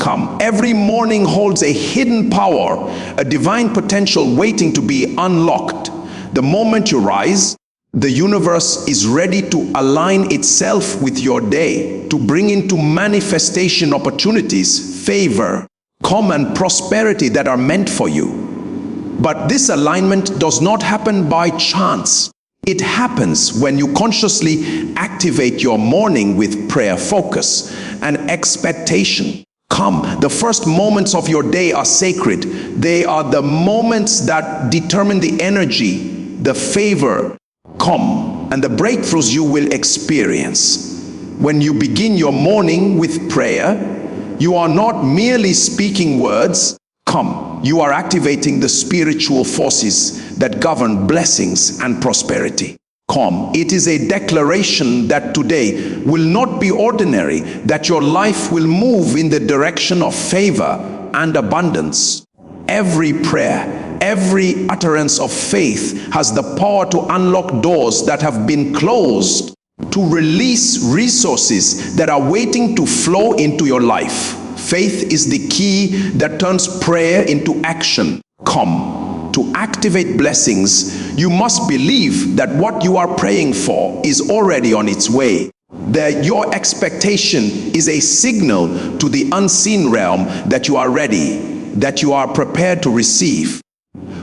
come. Every morning holds a hidden power, a divine potential waiting to be unlocked. The moment you rise, the universe is ready to align itself with your day, to bring into manifestation opportunities, favor, calm, and prosperity that are meant for you. But this alignment does not happen by chance. It happens when you consciously activate your morning with prayer, focus, and expectation. Come, the first moments of your day are sacred. They are the moments that determine the energy, the favor, come, and the breakthroughs you will experience. When you begin your morning with prayer, you are not merely speaking words. Come, you are activating the spiritual forces that govern blessings and prosperity. Come, it is a declaration that today will not be ordinary, that your life will move in the direction of favor and abundance. Every prayer, every utterance of faith has the power to unlock doors that have been closed, to release resources that are waiting to flow into your life. Faith is the key that turns prayer into action. Come, to activate blessings, you must believe that what you are praying for is already on its way. That your expectation is a signal to the unseen realm that you are ready, that you are prepared to receive.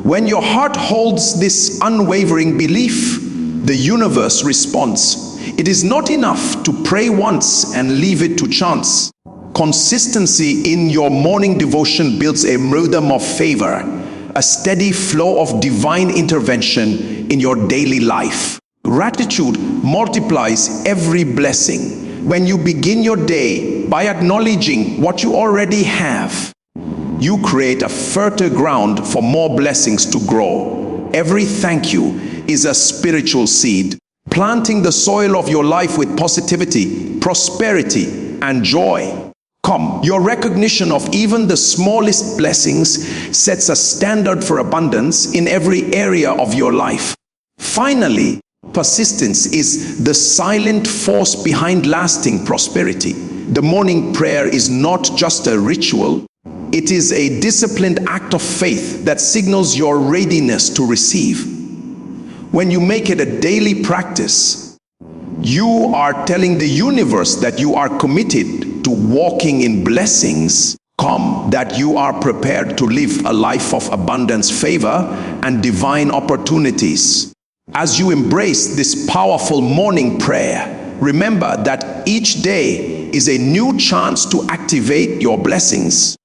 When your heart holds this unwavering belief, the universe responds. It is not enough to pray once and leave it to chance. Consistency in your morning devotion builds a rhythm of favor, a steady flow of divine intervention in your daily life. Gratitude multiplies every blessing. When you begin your day by acknowledging what you already have, you create a fertile ground for more blessings to grow. Every thank you is a spiritual seed, planting the soil of your life with positivity, prosperity, and joy. Come, your recognition of even the smallest blessings sets a standard for abundance in every area of your life. Finally, persistence is the silent force behind lasting prosperity. The morning prayer is not just a ritual. It is a disciplined act of faith that signals your readiness to receive. When you make it a daily practice, you are telling the universe that you are committed to walking in blessings. Come, that you are prepared to live a life of abundance, favor, and divine opportunities. As you embrace this powerful morning prayer, remember that each day is a new chance to activate your blessings,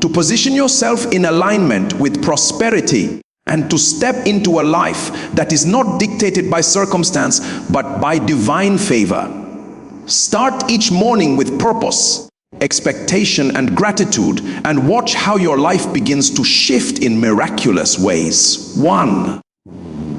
to position yourself in alignment with prosperity, and to step into a life that is not dictated by circumstance, but by divine favor. Start each morning with purpose, expectation, and gratitude, and watch how your life begins to shift in miraculous ways. 1.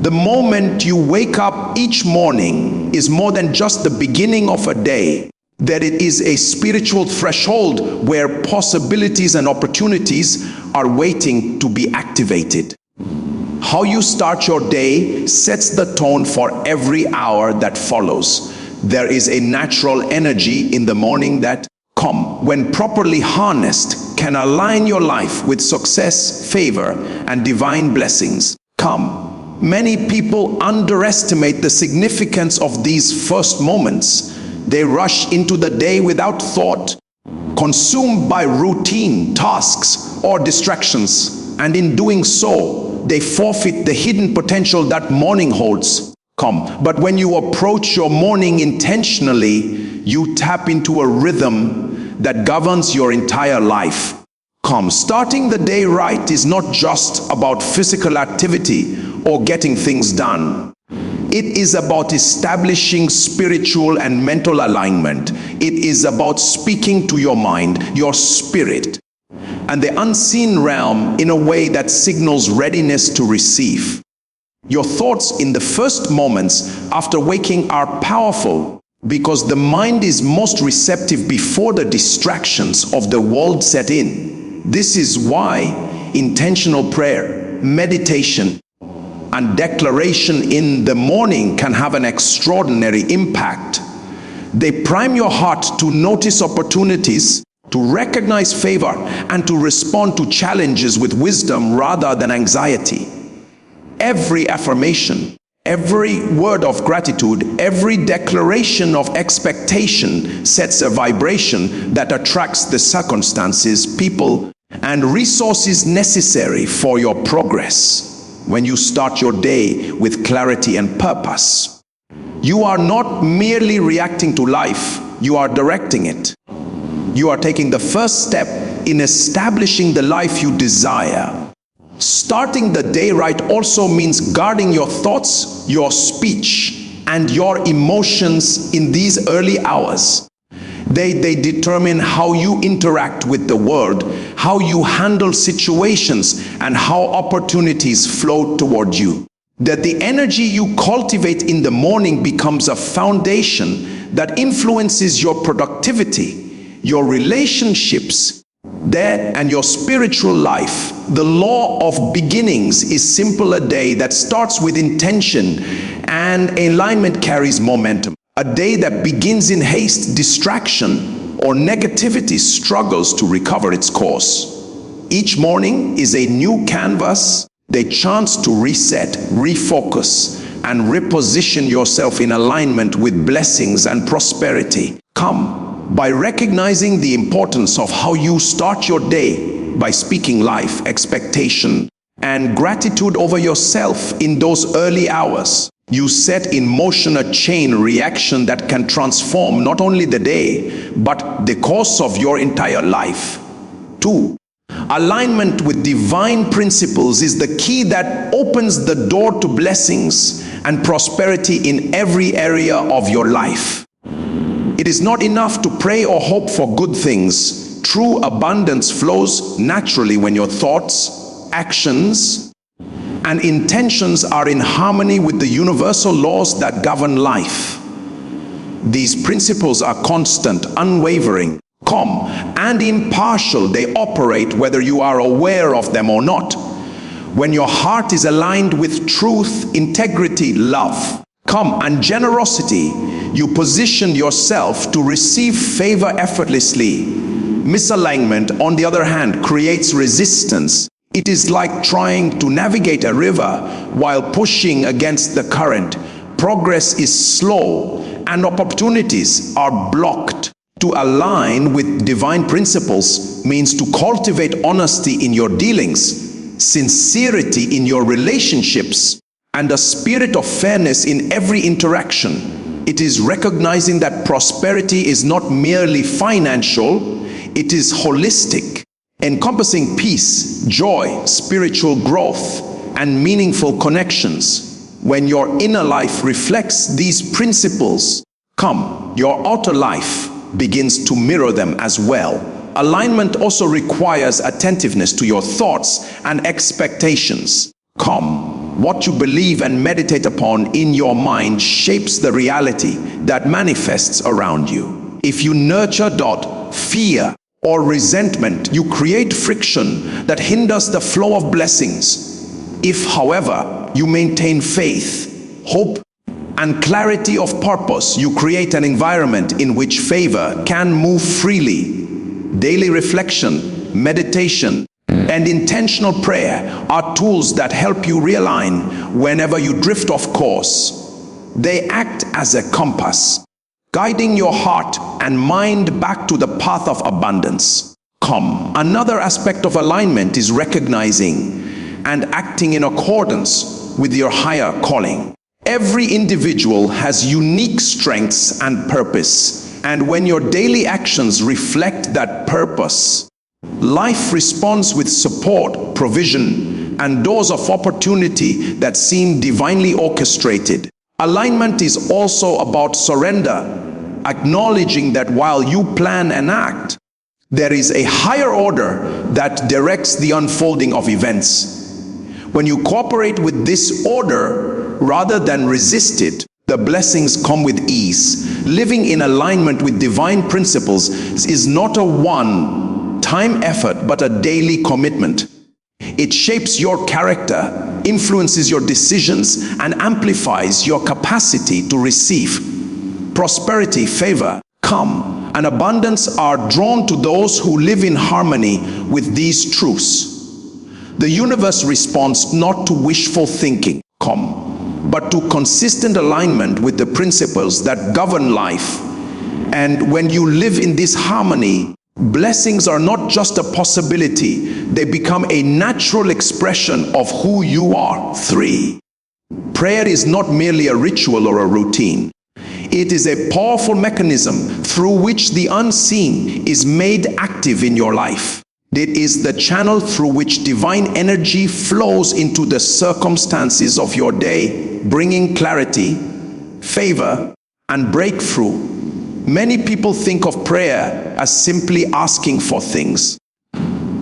The moment you wake up each morning is more than just the beginning of a day. That it is a spiritual threshold where possibilities and opportunities are waiting to be activated. How you start your day sets the tone for every hour that follows. There is a natural energy in the morning that, when properly harnessed, can align your life with success, favor, and divine blessings. Many people underestimate the significance of these first moments. They rush into the day without thought, consumed by routine tasks or distractions, and in doing so, they forfeit the hidden potential that morning holds. But when you approach your morning intentionally, you tap into a rhythm that governs your entire life. Starting the day right is not just about physical activity or getting things done. It is about establishing spiritual and mental alignment. It is about speaking to your mind, your spirit, and the unseen realm in a way that signals readiness to receive. Your thoughts in the first moments after waking are powerful because the mind is most receptive before the distractions of the world set in. This is why intentional prayer, meditation, and declaration in the morning can have an extraordinary impact. They prime your heart to notice opportunities, to recognize favor, and to respond to challenges with wisdom rather than anxiety. Every affirmation, every word of gratitude, every declaration of expectation sets a vibration that attracts the circumstances, people, and resources necessary for your progress. When you start your day with clarity and purpose, you are not merely reacting to life, you are directing it. You are taking the first step in establishing the life you desire. Starting the day right also means guarding your thoughts, your speech, and your emotions in these early hours. They determine how you interact with the world, how you handle situations, and how opportunities flow toward you. That the energy you cultivate in the morning becomes a foundation that influences your productivity, your relationships, and your spiritual life. The law of beginnings is simple: a day that starts with intention and alignment carries momentum. A day that begins in haste, distraction, or negativity struggles to recover its course. Each morning is a new canvas, a chance to reset, refocus, and reposition yourself in alignment with blessings and prosperity. Come, by recognizing the importance of how you start your day, by speaking life, expectation, and gratitude over yourself in those early hours, you set in motion a chain reaction that can transform not only the day, but the course of your entire life. 2. Alignment with divine principles is the key that opens the door to blessings and prosperity in every area of your life. It is not enough to pray or hope for good things. True abundance flows naturally when your thoughts, actions, and intentions are in harmony with the universal laws that govern life. These principles are constant, unwavering, calm, and impartial. They operate whether you are aware of them or not. When your heart is aligned with truth, integrity, love, and generosity, you position yourself to receive favor effortlessly. Misalignment, on the other hand, creates resistance. It is like trying to navigate a river while pushing against the current. Progress is slow and opportunities are blocked. To align with divine principles means to cultivate honesty in your dealings, sincerity in your relationships, and a spirit of fairness in every interaction. It is recognizing that prosperity is not merely financial, it is holistic, encompassing peace, joy, spiritual growth, and meaningful connections. When your inner life reflects these principles, your outer life begins to mirror them as well. Alignment also requires attentiveness to your thoughts and expectations. What you believe and meditate upon in your mind shapes the reality that manifests around you. If you nurture doubt, fear, or resentment, you create friction that hinders the flow of blessings. If, however, you maintain faith, hope, and clarity of purpose, you create an environment in which favor can move freely. Daily reflection, meditation, and intentional prayer are tools that help you realign whenever you drift off course. They act as a compass, guiding your heart and mind back to the path of abundance. Another aspect of alignment is recognizing and acting in accordance with your higher calling. Every individual has unique strengths and purpose, and when your daily actions reflect that purpose, life responds with support, provision, and doors of opportunity that seem divinely orchestrated. Alignment is also about surrender, acknowledging that while you plan and act, there is a higher order that directs the unfolding of events. When you cooperate with this order rather than resist it, the blessings come with ease. Living in alignment with divine principles is not a one-time effort, but a daily commitment. It shapes your character, influences your decisions, and amplifies your capacity to receive prosperity, favor, and abundance are drawn to those who live in harmony with these truths. The universe responds not to wishful thinking, but to consistent alignment with the principles that govern life. And when you live in this harmony, blessings are not just a possibility, they become a natural expression of who you are. 3. Prayer is not merely a ritual or a routine. It is a powerful mechanism through which the unseen is made active in your life. It is the channel through which divine energy flows into the circumstances of your day, bringing clarity, favor, and breakthrough. Many people think of prayer as simply asking for things,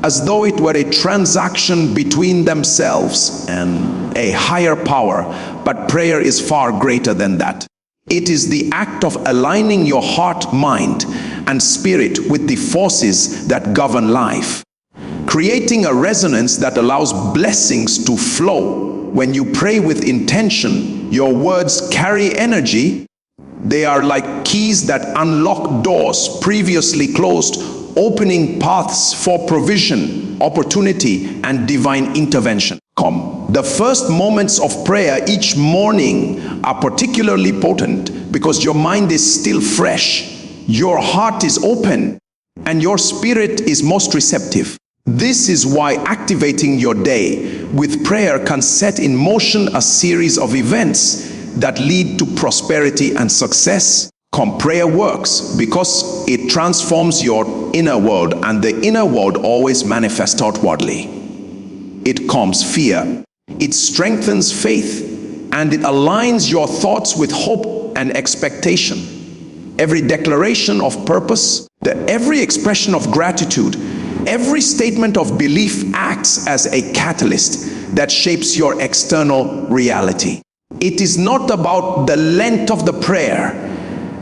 as though it were a transaction between themselves and a higher power. But prayer is far greater than that. It is the act of aligning your heart, mind, and spirit with the forces that govern life, creating a resonance that allows blessings to flow. When you pray with intention, your words carry energy. They are like keys that unlock doors previously closed, opening paths for provision, opportunity, and divine intervention. The first moments of prayer each morning are particularly potent because your mind is still fresh, your heart is open, and your spirit is most receptive. This is why activating your day with prayer can set in motion a series of events that lead to prosperity and success. Prayer works because it transforms your inner world, and the inner world always manifests outwardly. It calms fear, it strengthens faith, and it aligns your thoughts with hope and expectation. Every declaration of purpose, every expression of gratitude, every statement of belief acts as a catalyst that shapes your external reality. It is not about the length of the prayer,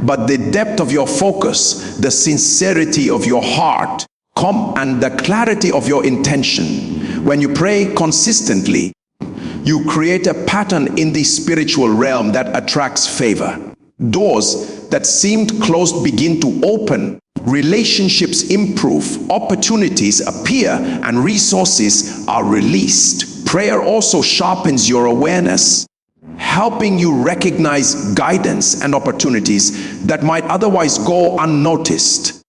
but the depth of your focus, the sincerity of your heart, and the clarity of your intention. When you pray consistently, you create a pattern in the spiritual realm that attracts favor. Doors that seemed closed begin to open, relationships improve, opportunities appear, and resources are released. Prayer also sharpens your awareness, helping you recognize guidance and opportunities that might otherwise go unnoticed.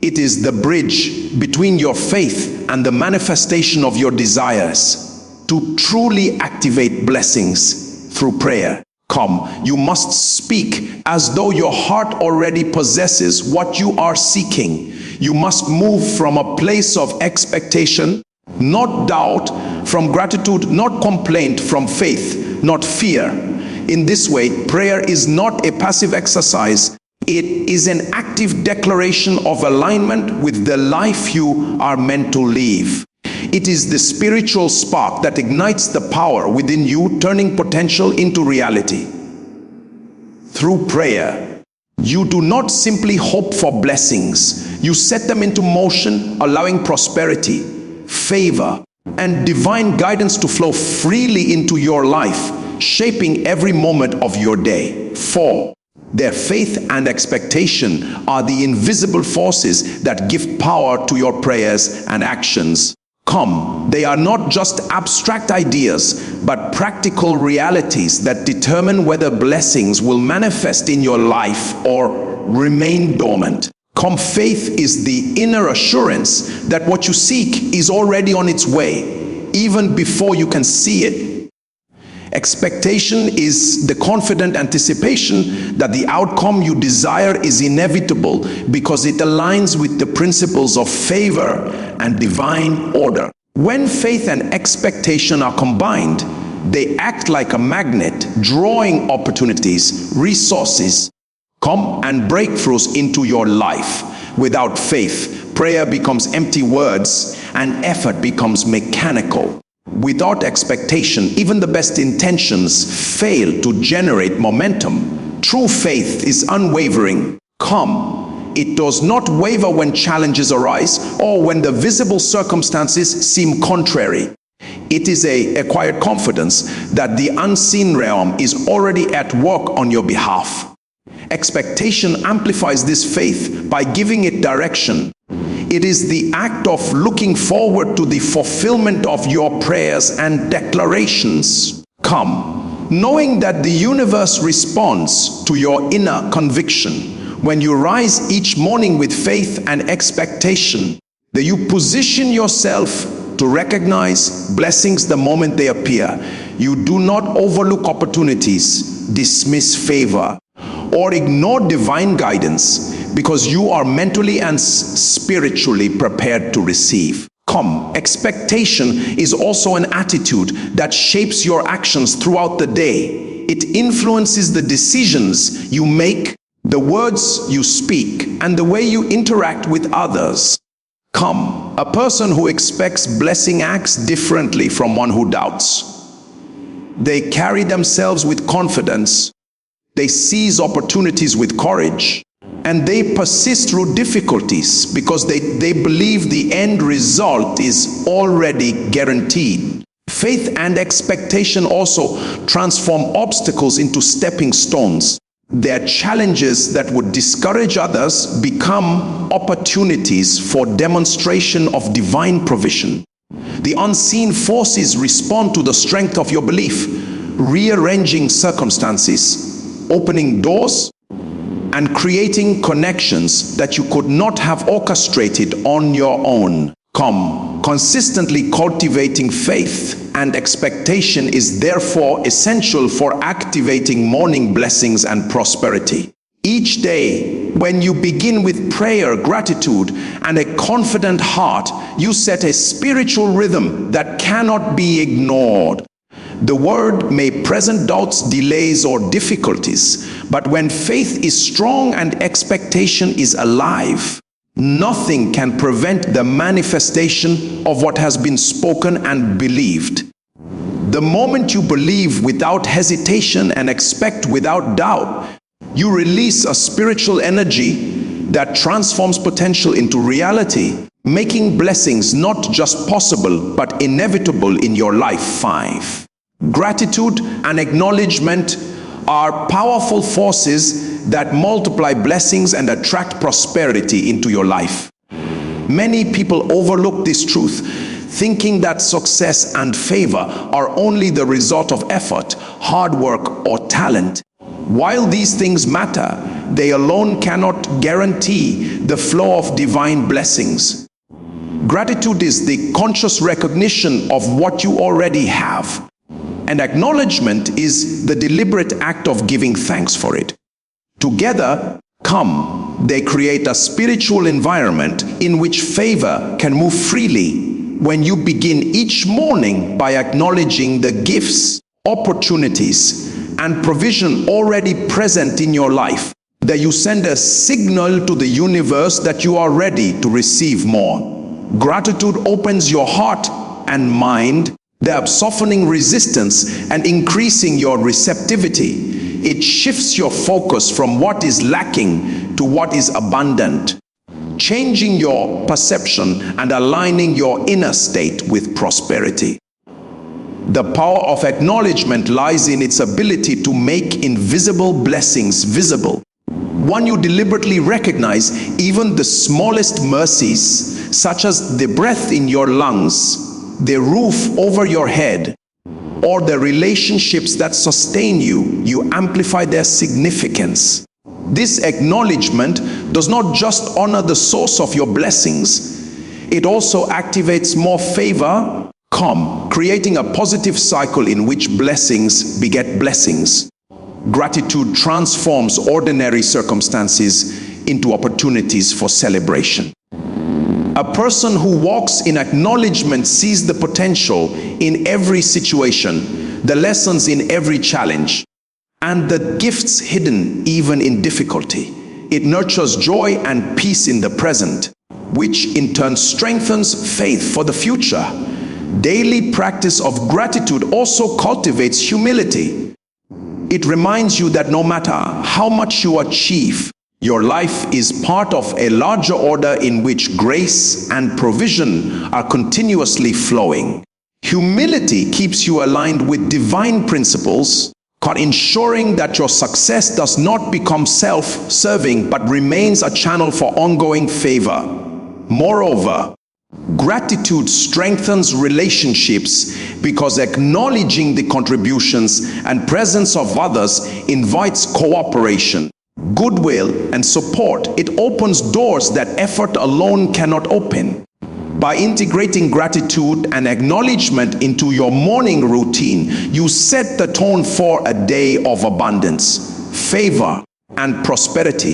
It is the bridge between your faith and the manifestation of your desires. To truly activate blessings through prayer, you must speak as though your heart already possesses what you are seeking. You must move from a place of expectation, not doubt, from gratitude, not complaint, from faith, not fear. In this way, prayer is not a passive exercise. It is an active declaration of alignment with the life you are meant to live. It is the spiritual spark that ignites the power within you, turning potential into reality. Through prayer, you do not simply hope for blessings. You set them into motion, allowing prosperity, favor, and divine guidance to flow freely into your life, shaping every moment of your day. 4. Their faith and expectation are the invisible forces that give power to your prayers and actions. They are not just abstract ideas, but practical realities that determine whether blessings will manifest in your life or remain dormant. Faith is the inner assurance that what you seek is already on its way, even before you can see it. Expectation is the confident anticipation that the outcome you desire is inevitable because it aligns with the principles of favor and divine order. When faith and expectation are combined, they act like a magnet, drawing opportunities, resources, and breakthroughs into your life. Without faith, prayer becomes empty words and effort becomes mechanical. Without expectation, even the best intentions fail to generate momentum. True faith is unwavering, It does not waver when challenges arise or when the visible circumstances seem contrary. It is a quiet confidence that the unseen realm is already at work on your behalf. Expectation amplifies this faith by giving it direction. It is the act of looking forward to the fulfillment of your prayers and declarations. Come, knowing that the universe responds to your inner conviction. When you rise each morning with faith and expectation, that you position yourself to recognize blessings the moment they appear. You do not overlook opportunities, dismiss favor, or ignore divine guidance, because you are mentally and spiritually prepared to receive. Come, expectation is also an attitude that shapes your actions throughout the day. It influences the decisions you make, the words you speak, and the way you interact with others. Come, a person who expects blessing acts differently from one who doubts. They carry themselves with confidence, they seize opportunities with courage, and they persist through difficulties because they believe the end result is already guaranteed. Faith and expectation also transform obstacles into stepping stones. Their challenges that would discourage others become opportunities for demonstration of divine provision. The unseen forces respond to the strength of your belief, rearranging circumstances, opening doors, and creating connections that you could not have orchestrated on your own. Come, consistently cultivating faith and expectation is therefore essential for activating morning blessings and prosperity. Each day, when you begin with prayer, gratitude, and a confident heart, you set a spiritual rhythm that cannot be ignored. The word may present doubts, delays, or difficulties, but when faith is strong and expectation is alive, nothing can prevent the manifestation of what has been spoken and believed. The moment you believe without hesitation and expect without doubt, you release a spiritual energy that transforms potential into reality, making blessings not just possible but inevitable in your life. 5. Gratitude and acknowledgement are powerful forces that multiply blessings and attract prosperity into your life. Many people overlook this truth, thinking that success and favor are only the result of effort, hard work, or talent. While these things matter, they alone cannot guarantee the flow of divine blessings. Gratitude is the conscious recognition of what you already have, and acknowledgement is the deliberate act of giving thanks for it. Together, they create a spiritual environment in which favor can move freely. When you begin each morning by acknowledging the gifts, opportunities, and provision already present in your life, that you send a signal to the universe that you are ready to receive more. Gratitude opens your heart and mind, thereby softening resistance and increasing your receptivity. It shifts your focus from what is lacking to what is abundant, changing your perception and aligning your inner state with prosperity. The power of acknowledgement lies in its ability to make invisible blessings visible. When you deliberately recognize even the smallest mercies, such as the breath in your lungs, the roof over your head, or the relationships that sustain you, you amplify their significance. This acknowledgement does not just honor the source of your blessings, it also activates more favor, creating a positive cycle in which blessings beget blessings. Gratitude transforms ordinary circumstances into opportunities for celebration. A person who walks in acknowledgement sees the potential in every situation, the lessons in every challenge, and the gifts hidden even in difficulty. It nurtures joy and peace in the present, which in turn strengthens faith for the future. Daily practice of gratitude also cultivates humility. It reminds you that no matter how much you achieve, your life is part of a larger order in which grace and provision are continuously flowing. Humility keeps you aligned with divine principles, ensuring that your success does not become self-serving but remains a channel for ongoing favor. Moreover, gratitude strengthens relationships because acknowledging the contributions and presence of others invites cooperation, goodwill, and support. It opens doors that effort alone cannot open. By integrating gratitude and acknowledgement into your morning routine, you set the tone for a day of abundance, favor, and prosperity.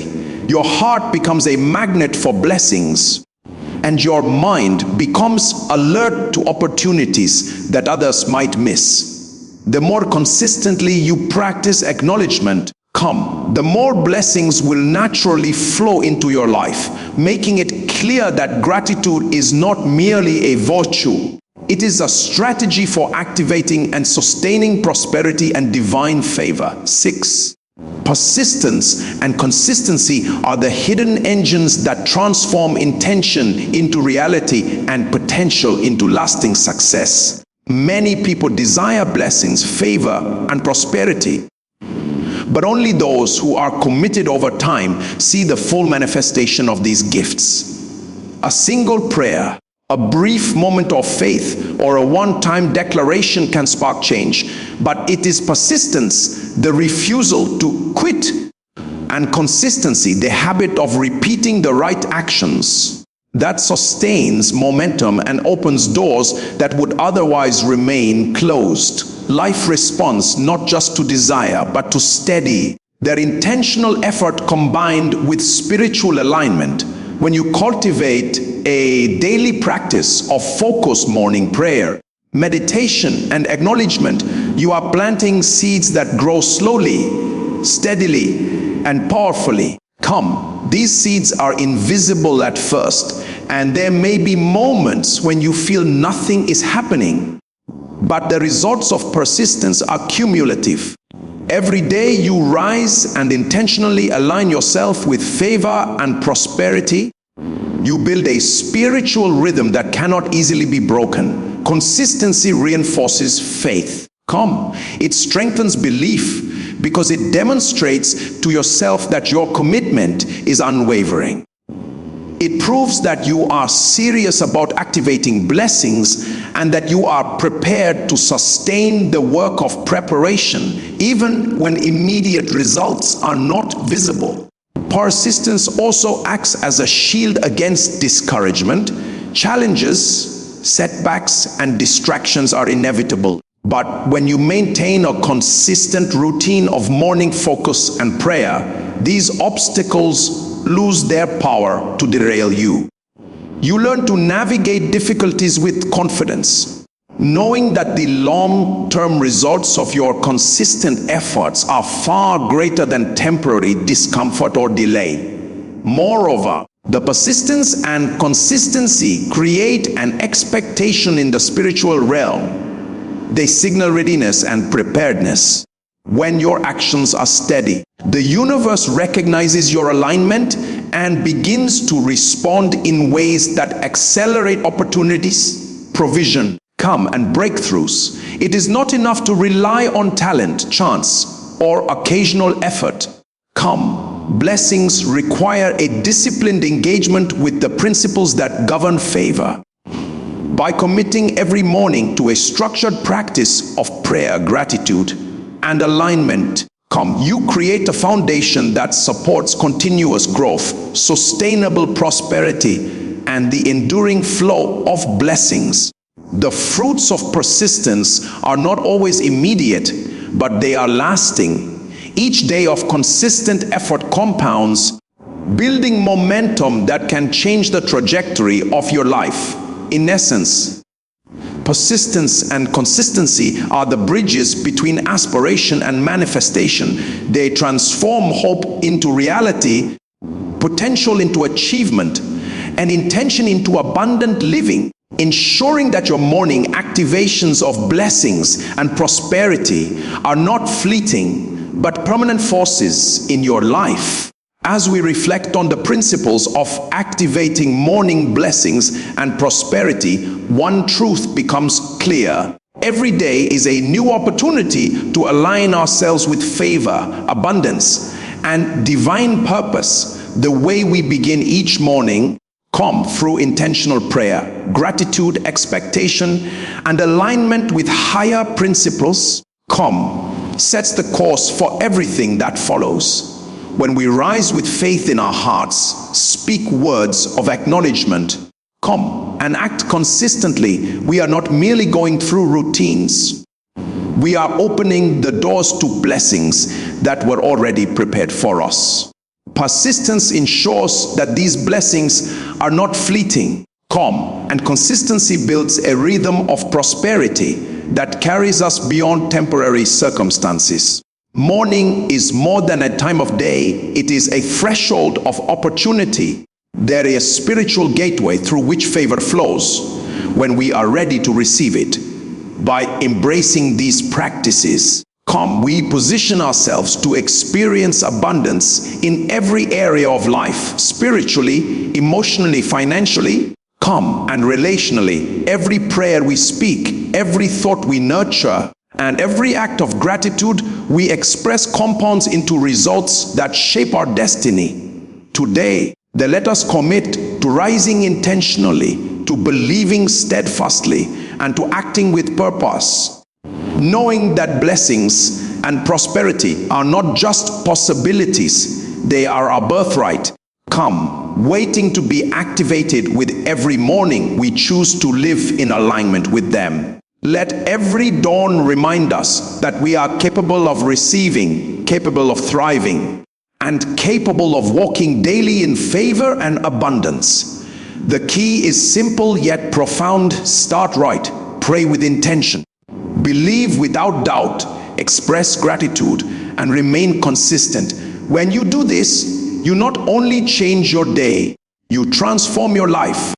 Your heart becomes a magnet for blessings, and your mind becomes alert to opportunities that others might miss. The more consistently you practice acknowledgement, the more blessings will naturally flow into your life, making it clear that gratitude is not merely a virtue. It is a strategy for activating and sustaining prosperity and divine favor. 6. Persistence and consistency are the hidden engines that transform intention into reality and potential into lasting success. Many people desire blessings, favor, and prosperity, but only those who are committed over time see the full manifestation of these gifts. A single prayer, a brief moment of faith, or a one-time declaration can spark change, but it is persistence, the refusal to quit, and consistency, the habit of repeating the right actions, that sustains momentum and opens doors that would otherwise remain closed. Life responds not just to desire, but to steady, their intentional effort combined with spiritual alignment. When you cultivate a daily practice of focused morning prayer, meditation, and acknowledgement, you are planting seeds that grow slowly, steadily, and powerfully. These seeds are invisible at first, and there may be moments when you feel nothing is happening. But the results of persistence are cumulative. Every day you rise and intentionally align yourself with favor and prosperity, you build a spiritual rhythm that cannot easily be broken. Consistency reinforces faith. It strengthens belief because it demonstrates to yourself that your commitment is unwavering. It proves that you are serious about activating blessings and that you are prepared to sustain the work of preparation even when immediate results are not visible. Persistence also acts as a shield against discouragement. Challenges, setbacks, and distractions are inevitable. But when you maintain a consistent routine of morning focus and prayer, these obstacles lose their power to derail you. You learn to navigate difficulties with confidence, knowing that the long-term results of your consistent efforts are far greater than temporary discomfort or delay. Moreover, the persistence and consistency create an expectation in the spiritual realm. They signal readiness and preparedness. When your actions are steady, the universe recognizes your alignment and begins to respond in ways that accelerate opportunities, provision, and breakthroughs. It is not enough to rely on talent, chance, or occasional effort. Blessings require a disciplined engagement with the principles that govern favor. By committing every morning to a structured practice of prayer, gratitude, and alignment, you create a foundation that supports continuous growth, sustainable prosperity, and the enduring flow of blessings. The fruits of persistence are not always immediate, but they are lasting. Each day of consistent effort compounds, building momentum that can change the trajectory of your life. In essence, persistence and consistency are the bridges between aspiration and manifestation. They transform hope into reality, potential into achievement, and intention into abundant living, ensuring that your morning activations of blessings and prosperity are not fleeting, but permanent forces in your life. As we reflect on the principles of activating morning blessings and prosperity, one truth becomes clear. Every day is a new opportunity to align ourselves with favor, abundance, and divine purpose. The way we begin each morning come through intentional prayer, gratitude, expectation, and alignment with higher principles sets the course for everything that follows. When we rise with faith in our hearts, speak words of acknowledgement, and act consistently, we are not merely going through routines. We are opening the doors to blessings that were already prepared for us. Persistence ensures that these blessings are not fleeting, and consistency builds a rhythm of prosperity that carries us beyond temporary circumstances. Morning is more than a time of day, it is a threshold of opportunity. There is a spiritual gateway through which favor flows when we are ready to receive it. By embracing these practices, we position ourselves to experience abundance in every area of life, spiritually, emotionally, financially, and relationally. Every prayer we speak, every thought we nurture, and every act of gratitude we express compounds into results that shape our destiny. Today, let us commit to rising intentionally, to believing steadfastly, and to acting with purpose, knowing that blessings and prosperity are not just possibilities, they are our birthright, waiting to be activated with every morning we choose to live in alignment with them. Let every dawn remind us that we are capable of receiving, capable of thriving, and capable of walking daily in favor and abundance. The key is simple yet profound. Start right, pray with intention, believe without doubt, express gratitude, and remain consistent. When you do this, you not only change your day, you transform your life.